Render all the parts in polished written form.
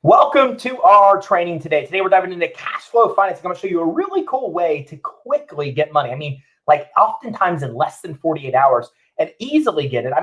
Welcome to our training today. Today we're diving into cash flow financing. I'm going to show you a really cool way to quickly get money. Oftentimes in less than 48 hours and easily get it.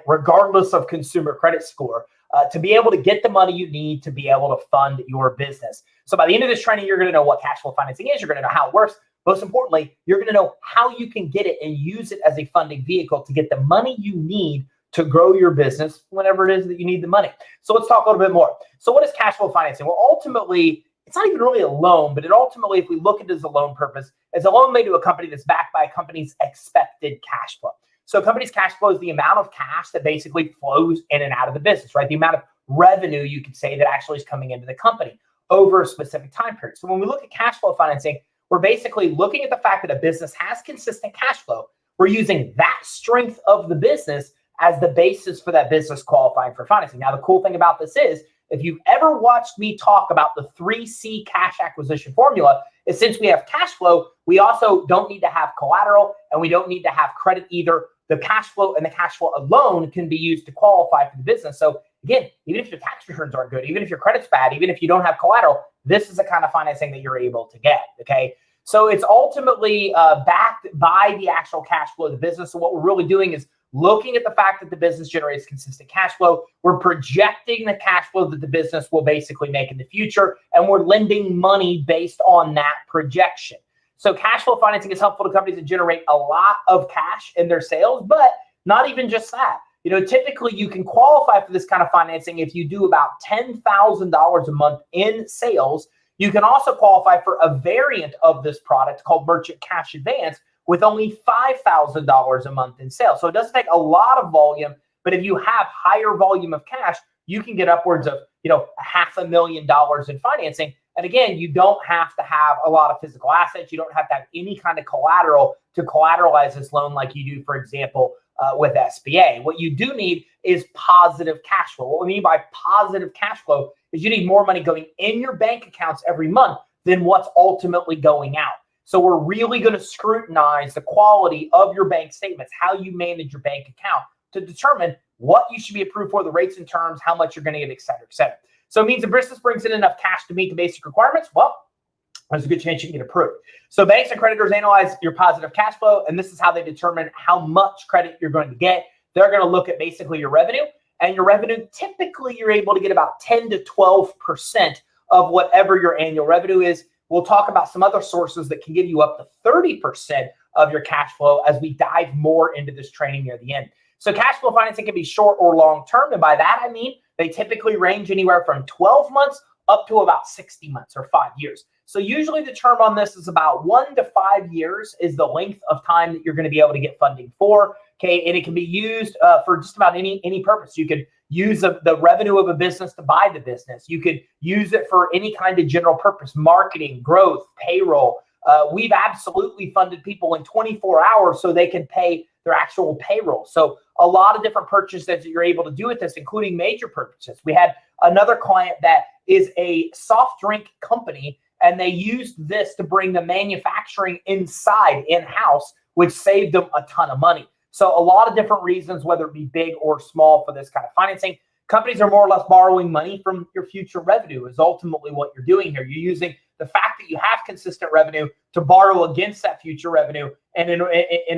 Regardless of consumer credit score, to be able to get the money you need to be able to fund your business. So by the end of this training, you're going to know what cash flow financing is. You're going to know how it works. Most importantly, you're going to know how you can get it and use it as a funding vehicle to get the money you need to grow your business whenever it is that you need the money. So let's talk a little bit more. So what is cash flow financing? Well, ultimately, it's not even really a loan, but it ultimately, if we look at it as a loan purpose, it's a loan made to a company that's backed by a company's expected cash flow. So a company's cash flow is the amount of cash that basically flows in and out of the business, right? The amount of revenue, you could say, that actually is coming into the company over a specific time period. So when we look at cash flow financing, we're basically looking at the fact that a business has consistent cash flow. We're using that strength of the business as the basis for that business qualifying for financing. Now, the cool thing about this is, if you've ever watched me talk about the 3C cash acquisition formula, is since we have cash flow, we also don't need to have collateral and we don't need to have credit either. The cash flow and the cash flow alone can be used to qualify for the business. So again, even if your tax returns aren't good, even if your credit's bad, even if you don't have collateral, this is the kind of financing that you're able to get, okay? So it's ultimately backed by the actual cash flow of the business. So what we're really doing is looking at the fact that the business generates consistent cash flow. We're projecting the cash flow that the business will basically make in the future, and we're lending money based on that projection. So cash flow financing is helpful to companies that generate a lot of cash in their sales, but not even just that. Typically you can qualify for this kind of financing if you do about $10,000 a month in sales. You can also qualify for a variant of this product called Merchant Cash Advance, with only $5,000 a month in sales. So it doesn't take a lot of volume, but if you have higher volume of cash, you can get upwards of, $500,000 in financing. And again, you don't have to have a lot of physical assets. You don't have to have any kind of collateral to collateralize this loan like you do, for example, with SBA. What you do need is positive cash flow. What we mean by positive cash flow is you need more money going in your bank accounts every month than what's ultimately going out. So we're really going to scrutinize the quality of your bank statements, how you manage your bank account, to determine what you should be approved for, the rates and terms, how much you're going to get, et cetera, et cetera. So it means the business brings in enough cash to meet the basic requirements. Well, there's a good chance you can get approved. So banks and creditors analyze your positive cash flow, and this is how they determine how much credit you're going to get. They're going to look at basically your revenue, and your revenue, typically you're able to get about 10 to 12% of whatever your annual revenue is. We'll talk about some other sources that can give you up to 30% of your cash flow as we dive more into this training near the end. So cash flow financing can be short or long term. And by that, I mean, they typically range anywhere from 12 months up to about 60 months or 5 years. So usually the term on this is about 1 to 5 years is the length of time that you're going to be able to get funding for. Okay. And it can be used for just about any purpose. You could use the revenue of a business to buy the business. You could use it for any kind of general purpose, marketing, growth, payroll. We've absolutely funded people in 24 hours so they can pay their actual payroll. So a lot of different purchases that you're able to do with this, including major purchases. We had another client that is a soft drink company, and they used this to bring the manufacturing inside in-house, which saved them a ton of money. So a lot of different reasons, whether it be big or small, for this kind of financing. Companies are more or less borrowing money from your future revenue is ultimately what you're doing here. You're using the fact that you have consistent revenue to borrow against that future revenue and in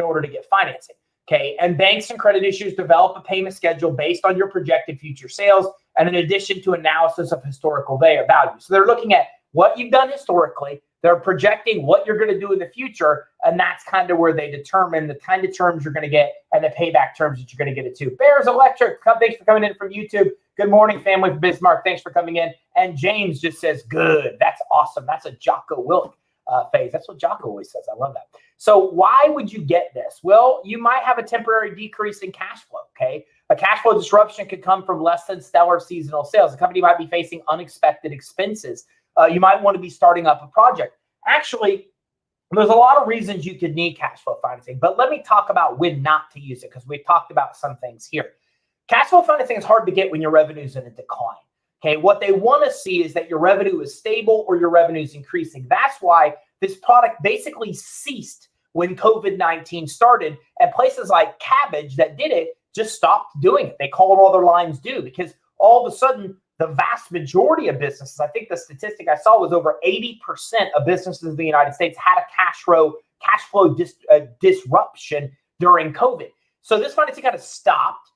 order to get financing. Okay. And banks and credit issues develop a payment schedule based on your projected future sales, and in addition to analysis of historical value. So they're looking at what you've done historically. They're projecting what you're going to do in the future, and that's kind of where they determine the kind of terms you're going to get and the payback terms that you're going to get it to. Bears Electric, thanks for coming in from YouTube. Good morning, family from Bismarck. Thanks for coming in. And James just says, good. That's awesome. That's a Jocko Wilk phase. That's what Jocko always says. I love that. So why would you get this? Well, you might have a temporary decrease in cash flow, okay? A cash flow disruption could come from less than stellar seasonal sales. The company might be facing unexpected expenses. You might want to be starting up a project. Actually, there's a lot of reasons you could need cash flow financing, but let me talk about when not to use it, because we've talked about some things here. Cash flow financing is hard to get when your revenue is in a decline. Okay, what they want to see is that your revenue is stable or your revenue is increasing. That's why this product basically ceased when COVID-19 started, and places like Cabbage that did it just stopped doing it. They called all their lines due because all of a sudden the vast majority of businesses, I think the statistic I saw was over 80% of businesses in the United States had a cash flow disruption during COVID. So this financing kind of stopped.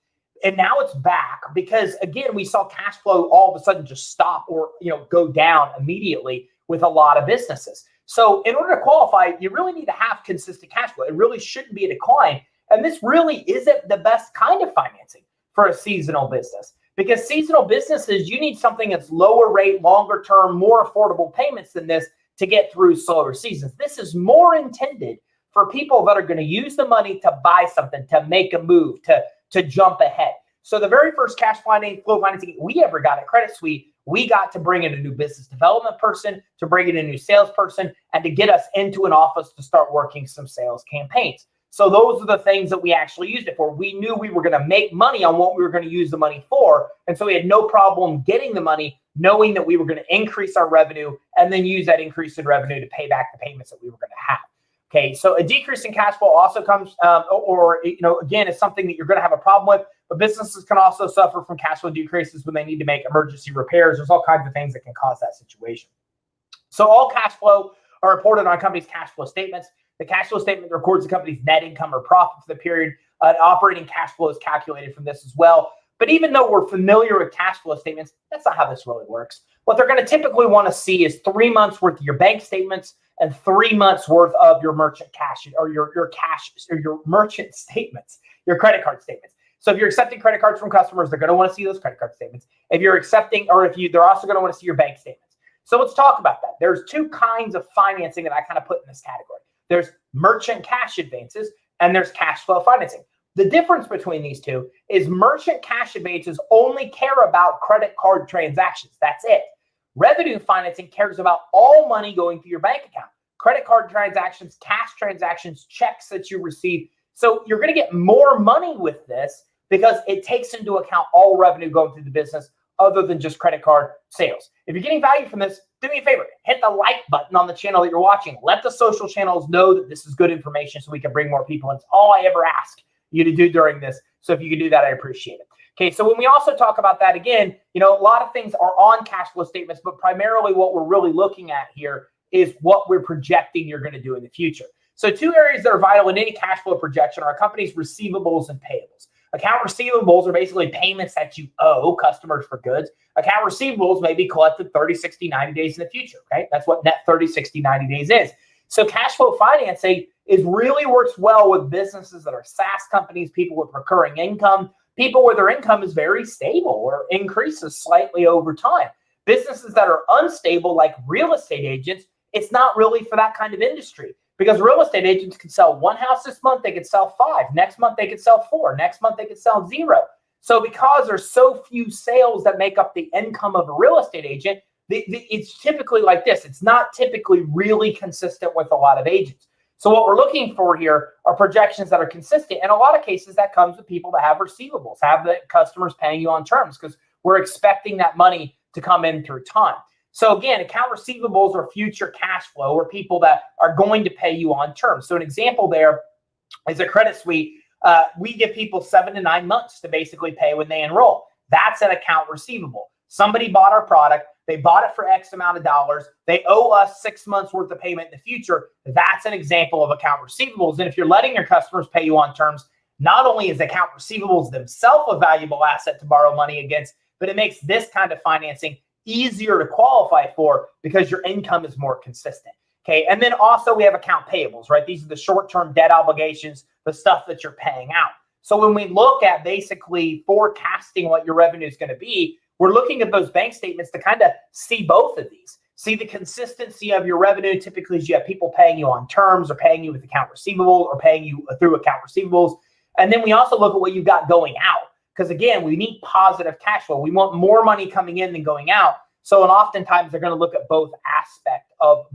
And now it's back because, again, we saw cash flow all of a sudden just stop or, go down immediately with a lot of businesses. So in order to qualify, you really need to have consistent cash flow. It really shouldn't be a decline. And this really isn't the best kind of financing for a seasonal business, because seasonal businesses, you need something that's lower rate, longer term, more affordable payments than this to get through slower seasons. This is more intended for people that are going to use the money to buy something, to make a move, to jump ahead. So the very first cash flow financing we ever got at Credit Suite, we got to bring in a new business development person, to bring in a new salesperson, and to get us into an office to start working some sales campaigns. So those are the things that we actually used it for. We knew we were going to make money on what we were going to use the money for. And so we had no problem getting the money, knowing that we were going to increase our revenue and then use that increase in revenue to pay back the payments that we were going to have. Okay, so a decrease in cash flow also comes, again, is something that you're going to have a problem with. But businesses can also suffer from cash flow decreases when they need to make emergency repairs. There's all kinds of things that can cause that situation. So all cash flow are reported on companies' cash flow statements. The cash flow statement records the company's net income or profit for the period. Operating cash flow is calculated from this as well. But even though we're familiar with cash flow statements, that's not how this really works. What they're going to typically want to see is 3 months worth of your bank statements and 3 months worth of your merchant cash or your merchant statements, your credit card statements. So if you're accepting credit cards from customers, they're going to want to see those credit card statements. If you're accepting, they're also going to want to see your bank statements. So let's talk about that. There's two kinds of financing that I kind of put in this category. There's merchant cash advances and there's cash flow financing. The difference between these two is merchant cash advances only care about credit card transactions. That's it. Revenue financing cares about all money going through your bank account. Credit card transactions, cash transactions, checks that you receive. So you're going to get more money with this because it takes into account all revenue going through the business other than just credit card sales. If you're getting value from this, do me a favor, hit the like button on the channel that you're watching. Let the social channels know that this is good information so we can bring more people in. It's all I ever ask you to do during this. So if you can do that, I appreciate it. Okay, so when we also talk about that again, a lot of things are on cash flow statements, but primarily what we're really looking at here is what we're projecting you're going to do in the future. So two areas that are vital in any cash flow projection are a company's receivables and payables. Account receivables are basically payments that you owe customers for goods. Account receivables may be collected 30, 60, 90 days in the future, okay? That's what net 30, 60, 90 days is. So cash flow financing really works well with businesses that are SaaS companies, people with recurring income, people where their income is very stable or increases slightly over time. Businesses that are unstable, like real estate agents, it's not really for that kind of industry. Because real estate agents can sell one house this month, they could sell 5. Next month, they could sell 4. Next month, they could sell 0. So because there's so few sales that make up the income of a real estate agent, it's typically like this. It's not typically really consistent with a lot of agents. So what we're looking for here are projections that are consistent. In a lot of cases, that comes with people that have receivables, have the customers paying you on terms because we're expecting that money to come in through time. So again, account receivables are future cash flow or people that are going to pay you on terms. So an example there is a Credit Suite. We give people 7 to 9 months to basically pay when they enroll. That's an account receivable. Somebody bought our product. They bought it for X amount of dollars. They owe us 6 months worth of payment in the future. That's an example of account receivables. And if you're letting your customers pay you on terms, not only is account receivables themselves a valuable asset to borrow money against, but it makes this kind of financing easier to qualify for because your income is more consistent. Okay. And then also we have account payables, right? These are the short-term debt obligations, the stuff that you're paying out. So when we look at basically forecasting what your revenue is going to be, we're looking at those bank statements to kind of see both of these. See the consistency of your revenue. Typically, you have people paying you on terms or paying you with account receivable or paying you through account receivables. And then we also look at what you've got going out. Because again, we need positive cash flow. We want more money coming in than going out. So, and oftentimes they're going to look at both aspects of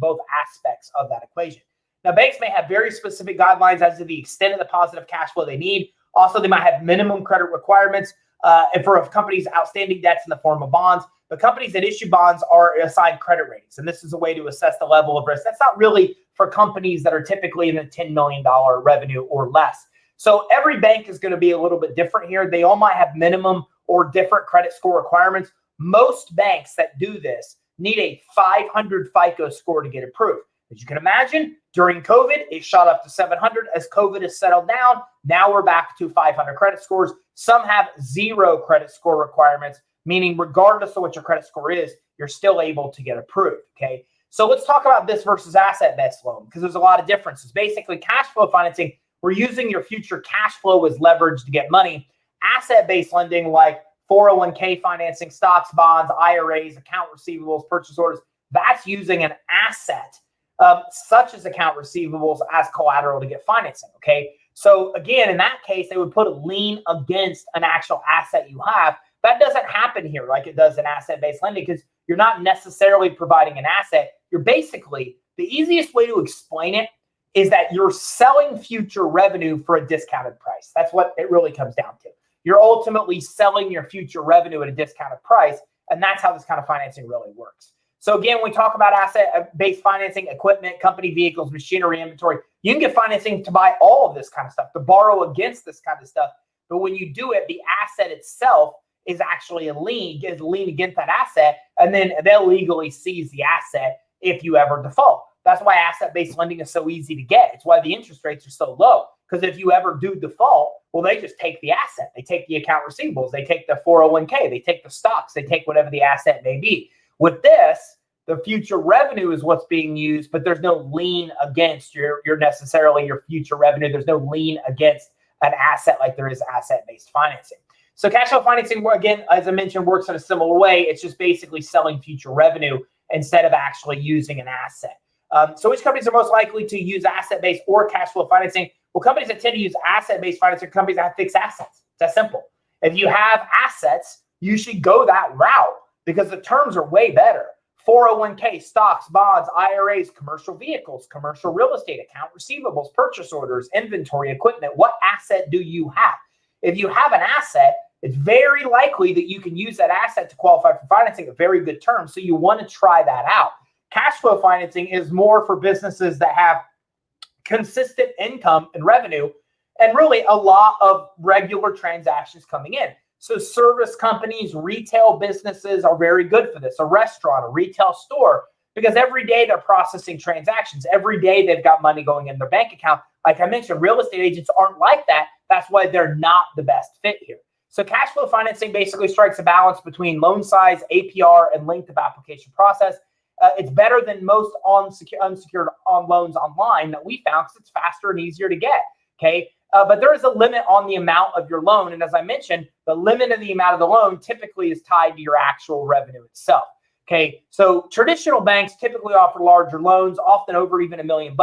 that equation. Now, banks may have very specific guidelines as to the extent of the positive cash flow they need. Also, they might have minimum credit requirements and for companies' outstanding debts in the form of bonds. The companies that issue bonds are assigned credit ratings, and this is a way to assess the level of risk. That's not really for companies that are typically in the $10 million revenue or less. So every bank is going to be a little bit different here. They all might have minimum or different credit score requirements. most banks that do this need a 500 FICO score to get approved. As you can imagine, during COVID, it shot up to 700. As COVID has settled down, now we're back to 500 credit scores. Some have 0 credit score requirements, meaning regardless of what your credit score is, you're still able to get approved, okay? So let's talk about this versus asset-based loan, because there's a lot of differences. Basically, cash flow financing, we're using your future cash flow as leverage to get money. Asset-based lending, like 401k financing, stocks, bonds, IRAs, account receivables, purchase orders, that's using an asset such as account receivables as collateral to get financing, okay? So again, in that case, they would put a lien against an actual asset you have. That doesn't happen here like it does in asset-based lending, because you're not necessarily providing an asset. You're basically, the easiest way to explain it is that you're selling future revenue for a discounted price. That's what it really comes down to. You're ultimately selling your future revenue at a discounted price, and that's how this kind of financing really works. So again, when we talk about asset-based financing, equipment, company vehicles, machinery, inventory, you can get financing to buy all of this kind of stuff, to borrow against this kind of stuff. But when you do it, the asset itself is actually a lien against that asset, and then they'll legally seize the asset if you ever default. That's why asset-based lending is so easy to get. It's why the interest rates are so low, because if you ever do default, well, they just take the asset. They take the account receivables. They take the 401k. They take the stocks. They take whatever the asset may be. With this, the future revenue is what's being used, but there's no lien against your necessarily your future revenue. There's no lien against an asset like there is asset-based financing. So cash flow financing, again, as I mentioned, works in a similar way. It's just basically selling future revenue instead of actually using an asset. So which companies are most likely to use asset-based or cash flow financing? Well, companies that tend to use asset-based financing are companies that have fixed assets. It's that simple. If you have assets, you should go that route because the terms are way better. 401k, stocks, bonds, IRAs, commercial vehicles, commercial real estate, account receivables, purchase orders, inventory, equipment. What asset do you have? If you have an asset, it's very likely that you can use that asset to qualify for financing at very good terms. So you want to try that out. Cash flow financing is more for businesses that have consistent income and revenue and really a lot of regular transactions coming in. So service companies, retail businesses are very good for this. A restaurant, a retail store, because every day they're processing transactions. Every day they've got money going in their bank account. Like I mentioned, real estate agents aren't like that. That's why they're not the best fit here. So cash flow financing basically strikes a balance between loan size, APR, and length of application process. It's better than most unsecured loans online that we found because it's faster and easier to get, okay? But there is a limit on the amount of your loan. And as I mentioned, the limit of the amount of the loan typically is tied to your actual revenue itself, okay? So traditional banks typically offer larger loans, often over even $1 million,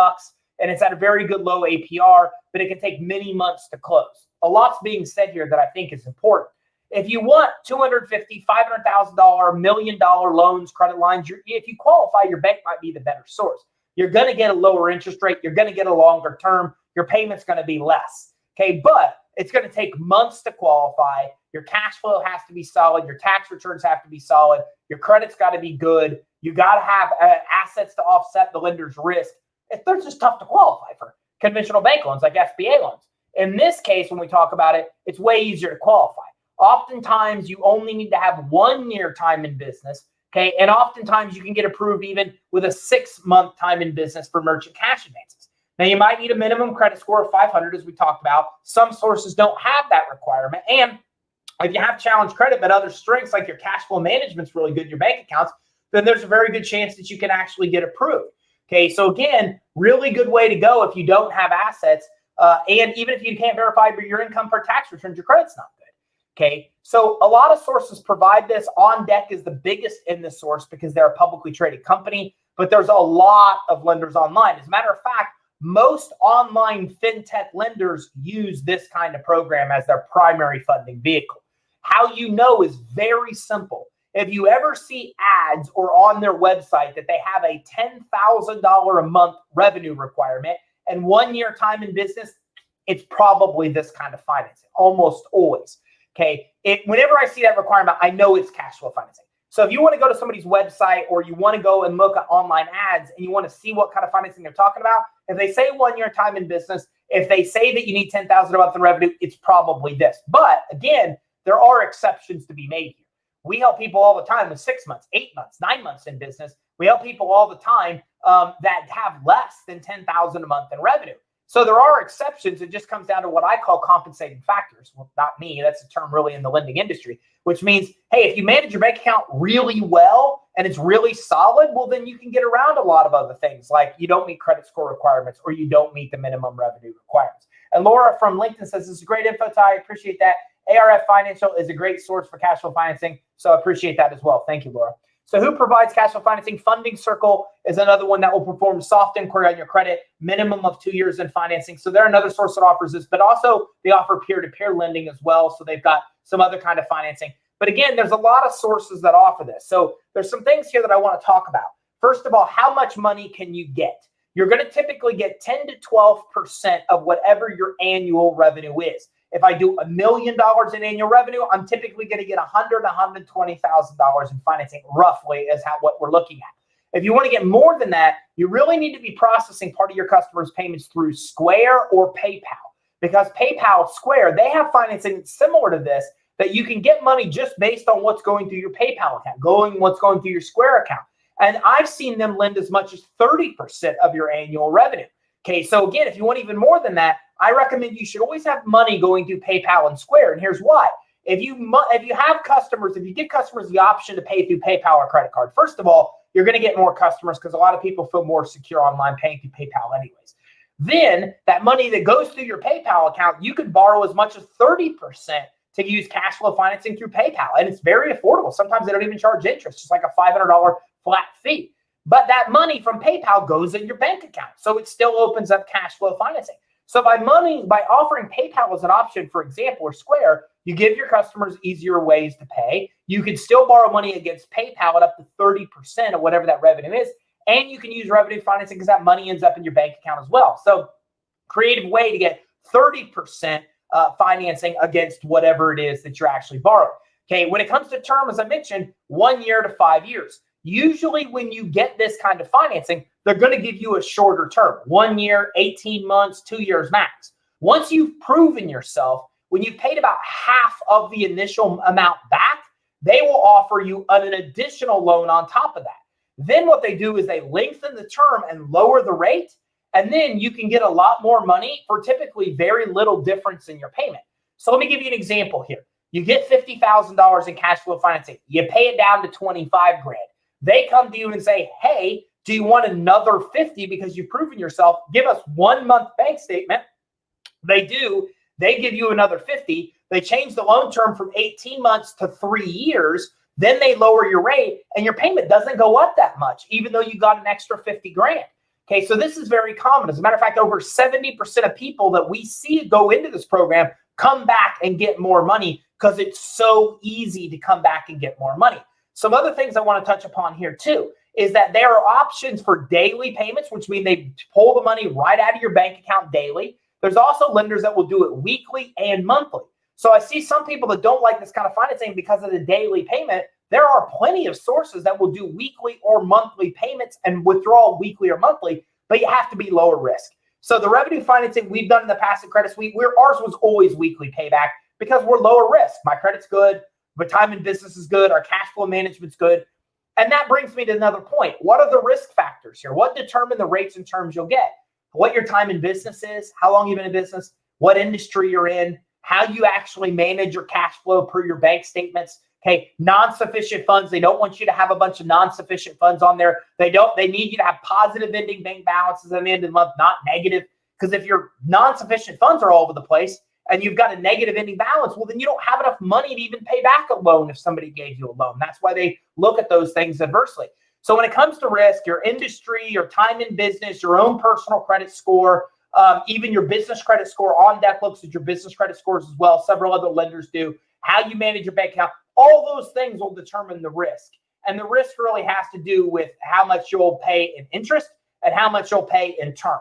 and it's at a very good low APR, but it can take many months to close. A lot's being said here that I think is important. If you want $250,000, $500,000, $1 million loans, credit lines, if you qualify, your bank might be the better source. You're going to get a lower interest rate. You're going to get a longer term. Your payment's going to be less, okay? But it's going to take months to qualify. Your cash flow has to be solid. Your tax returns have to be solid. Your credit's got to be good. You got to have assets to offset the lender's risk. They're just tough to qualify for conventional bank loans like SBA loans. In this case, when we talk about it, it's way easier to qualify. Oftentimes, you only need to have 1 year time in business, okay? And oftentimes, you can get approved even with a 6-month time in business for merchant cash advances. Now, you might need a minimum credit score of 500, as we talked about. Some sources don't have that requirement. And if you have challenged credit, but other strengths like your cash flow management's really good in your bank accounts, then there's a very good chance that you can actually get approved. Okay, so again, really good way to go if you don't have assets. And even if you can't verify your income per tax returns, your credit's not good. Okay, so a lot of sources provide this. OnDeck is the biggest in this source because they're a publicly traded company, but there's a lot of lenders online. As a matter of fact, most online fintech lenders use this kind of program as their primary funding vehicle. How you know is very simple. If you ever see ads or on their website that they have a $10,000 a month revenue requirement and 1 year time in business, it's probably this kind of financing, almost always. Okay, whenever I see that requirement, I know it's cash flow financing. So if you want to go to somebody's website or you want to go and look at online ads and you want to see what kind of financing they're talking about, if they say 1 year time in business, if they say that you need $10,000 a month in revenue, it's probably this. But again, there are exceptions to be made here. We help people all the time with 6 months, 8 months, 9 months in business. We help people all the time that have less than $10,000 a month in revenue. So there are exceptions. It just comes down to what I call compensating factors. Well, not me. That's a term really in the lending industry, which means, hey, if you manage your bank account really well and it's really solid, well, then you can get around a lot of other things, like you don't meet credit score requirements or you don't meet the minimum revenue requirements. And Laura from LinkedIn says, this is great info, Ty. I appreciate that. ARF Financial is a great source for cash flow financing. So I appreciate that as well. Thank you, Laura. So who provides cash flow financing? Funding Circle is another one that will perform soft inquiry on your credit, minimum of 2 years in financing. So they're another source that offers this, but also they offer peer-to-peer lending as well. So they've got some other kind of financing. But again, there's a lot of sources that offer this. So there's some things here that I want to talk about. First of all, how much money can you get? You're going to typically get 10 to 12% of whatever your annual revenue is. If I do $1 million in annual revenue, I'm typically going to get $100,000 to $120,000 in financing, roughly, is what we're looking at. If you want to get more than that, you really need to be processing part of your customers' payments through Square or PayPal, because PayPal, Square, they have financing similar to this, that you can get money just based on what's going through your PayPal account, what's going through your Square account. And I've seen them lend as much as 30% of your annual revenue. Okay, so again, if you want even more than that, I recommend you should always have money going through PayPal and Square. And here's why. If you have customers, if you give customers the option to pay through PayPal or credit card, first of all, you're going to get more customers because a lot of people feel more secure online paying through PayPal anyways. Then that money that goes through your PayPal account, you could borrow as much as 30% to use cash flow financing through PayPal. And it's very affordable. Sometimes they don't even charge interest, just like a $500 flat fee. But that money from PayPal goes in your bank account. So it still opens up cash flow financing. So by offering PayPal as an option, for example, or Square, you give your customers easier ways to pay. You can still borrow money against PayPal at up to 30% of whatever that revenue is. And you can use revenue financing because that money ends up in your bank account as well. So creative way to get 30% financing against whatever it is that you're actually borrowing. Okay, when it comes to term, as I mentioned, 1 year to 5 years. Usually when you get this kind of financing, they're going to give you a shorter term, 1 year, 18 months, 2 years max. Once you've proven yourself, when you've paid about half of the initial amount back, they will offer you an additional loan on top of that. Then what they do is they lengthen the term and lower the rate, and then you can get a lot more money for typically very little difference in your payment. So let me give you an example here. You get $50,000 in cash flow financing. You pay it down to 25 grand. They come to you and say, hey, do you want another 50 because you've proven yourself? Give us 1 month bank statement. They do. They give you another 50. They change the loan term from 18 months to 3 years. Then they lower your rate and your payment doesn't go up that much, even though you got an extra 50 grand. Okay, so this is very common. As a matter of fact, over 70% of people that we see go into this program come back and get more money because it's so easy to come back and get more money. Some other things I want to touch upon here too is that there are options for daily payments, which mean they pull the money right out of your bank account daily. There's also lenders that will do it weekly and monthly. So I see some people that don't like this kind of financing because of the daily payment. There are plenty of sources that will do weekly or monthly payments and withdrawal weekly or monthly, but you have to be lower risk. So the revenue financing we've done in the past at Credit Suite, ours was always weekly payback because we're lower risk. My credit's good. My time in business is good. Our cash flow management's good. And that brings me to another point. What are the risk factors here? What determine the rates and terms you'll get? What your time in business is, how long you've been in business, what industry you're in, how you actually manage your cash flow per your bank statements. Okay, non-sufficient funds. They don't want you to have a bunch of non-sufficient funds on there. They need you to have positive ending bank balances at the end of the month, not negative. Because if your non-sufficient funds are all over the place, and you've got a negative ending balance, well, then you don't have enough money to even pay back a loan if somebody gave you a loan. That's why they look at those things adversely. So when it comes to risk, your industry, your time in business, your own personal credit score, even your business credit score, OnDeck looks at your business credit scores as well. Several other lenders do. How you manage your bank account, all those things will determine the risk. And the risk really has to do with how much you'll pay in interest and how much you'll pay in term.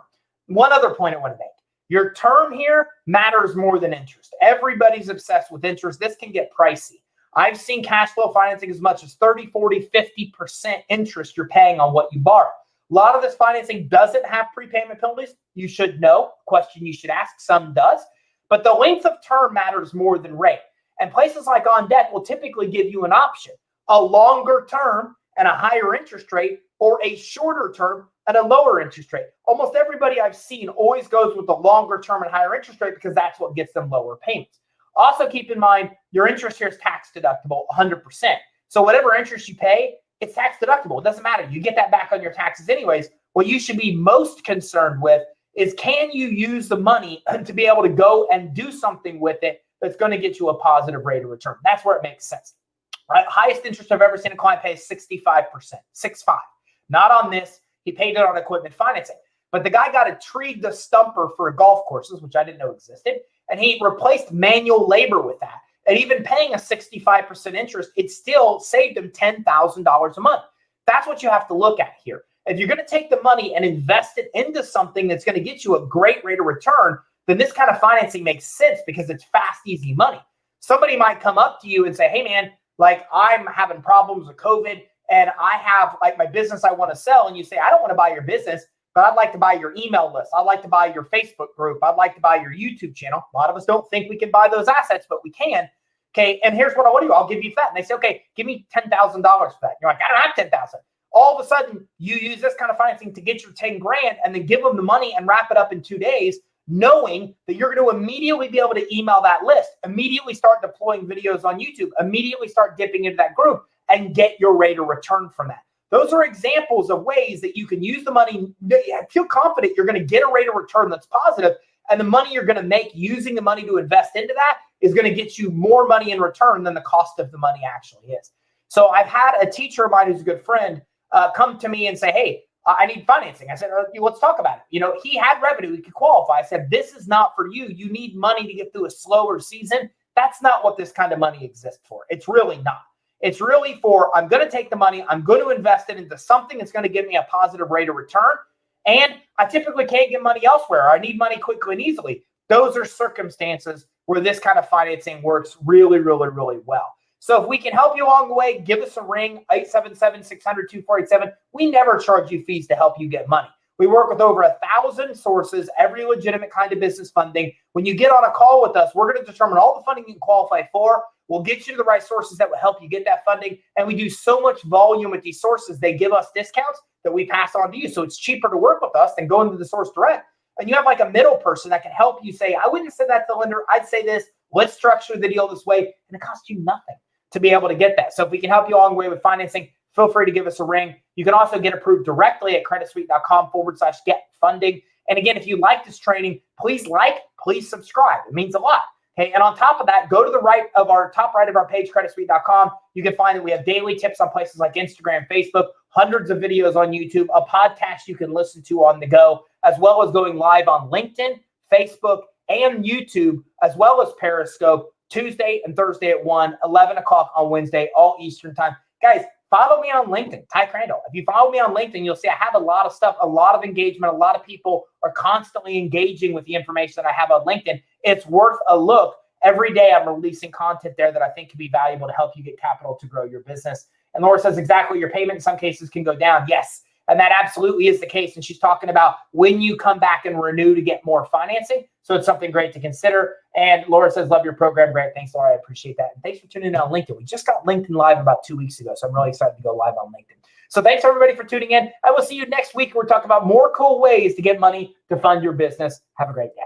One other point I want to make. Your term here matters more than interest. Everybody's obsessed with interest. This can get pricey. I've seen cash flow financing as much as 30, 40, 50% interest you're paying on what you borrow. A lot of this financing doesn't have prepayment penalties. You should know. Question you should ask. Some does. But the length of term matters more than rate. And places like OnDeck will typically give you an option, a longer term and a higher interest rate, or a shorter term and a lower interest rate. Almost everybody I've seen always goes with the longer term and higher interest rate because that's what gets them lower payments. Also keep in mind, your interest here is tax deductible 100%. So whatever interest you pay, it's tax deductible. It doesn't matter. You get that back on your taxes anyways. What you should be most concerned with is, can you use the money to be able to go and do something with it that's going to get you a positive rate of return? That's where it makes sense. Right? Highest interest I've ever seen a client pay is 65%, 6.5. Not on this. He paid it on equipment financing. But the guy got a tree to stumper for golf courses, which I didn't know existed, and he replaced manual labor with that. And even paying a 65% interest, it still saved him $10,000 a month. That's what you have to look at here. If you're going to take the money and invest it into something that's going to get you a great rate of return, then this kind of financing makes sense because it's fast, easy money. Somebody might come up to you and say, hey, man, like I'm having problems with COVID and I have like my business I want to sell. And you say, I don't want to buy your business, but I'd like to buy your email list. I'd like to buy your Facebook group. I'd like to buy your YouTube channel. A lot of us don't think we can buy those assets, but we can. Okay. And here's what I want to do. I'll give you that. And they say, okay, give me $10,000 for that. You're like, I don't have 10,000. All of a sudden you use this kind of financing to get your 10 grand and then give them the money and wrap it up in 2 days, knowing that you're going to immediately be able to email that list, immediately start deploying videos on YouTube, immediately start dipping into that group and get your rate of return from that. Those are examples of ways that you can use the money. Feel confident you're going to get a rate of return that's positive, and the money you're going to make using the money to invest into that is going to get you more money in return than the cost of the money actually is. So I've had a teacher of mine who's a good friend come to me and say, hey, I need financing. I said, let's talk about it. You know, he had revenue. He could qualify. I said, this is not for you. You need money to get through a slower season. That's not what this kind of money exists for. It's really not. It's really for, I'm going to take the money, I'm going to invest it into something that's going to give me a positive rate of return. And I typically can't get money elsewhere. I need money quickly and easily. Those are circumstances where this kind of financing works really, really, really well. So if we can help you along the way, give us a ring, 877-600-2487. We never charge you fees to help you get money. We work with over 1,000 sources, every legitimate kind of business funding. When you get on a call with us, we're going to determine all the funding you can qualify for. We'll get you to the right sources that will help you get that funding. And we do so much volume with these sources, they give us discounts that we pass on to you. So it's cheaper to work with us than going to the source direct. And you have like a middle person that can help you say, I wouldn't say that to the lender. I'd say this. Let's structure the deal this way. And it costs you nothing to be able to get that. So if we can help you along the way with financing, feel free to give us a ring. You can also get approved directly at creditsuite.com/get-funding. And again, if you like this training, please subscribe. It means a lot. Okay. And on top of that, go to the right of our top right of our page, creditsuite.com. You can find that we have daily tips on places like Instagram, Facebook, hundreds of videos on YouTube, a podcast you can listen to on the go, as well as going live on LinkedIn, Facebook, and YouTube, as well as Periscope, Tuesday and Thursday at 1, 11 o'clock on Wednesday, all Eastern time. Guys, follow me on LinkedIn, Ty Crandall. If you follow me on LinkedIn, you'll see I have a lot of stuff, a lot of engagement. A lot of people are constantly engaging with the information that I have on LinkedIn. It's worth a look. Every day I'm releasing content there that I think can be valuable to help you get capital to grow your business. And Laura says exactly, your payment in some cases can go down. Yes, and that absolutely is the case. And she's talking about when you come back and renew to get more financing. So it's something great to consider. And Laura says, love your program. Great. Thanks, Laura. I appreciate that. And thanks for tuning in on LinkedIn. We just got LinkedIn Live about 2 weeks ago. So I'm really excited to go live on LinkedIn. So thanks, everybody, for tuning in. I will see you next week. We're talking about more cool ways to get money to fund your business. Have a great day.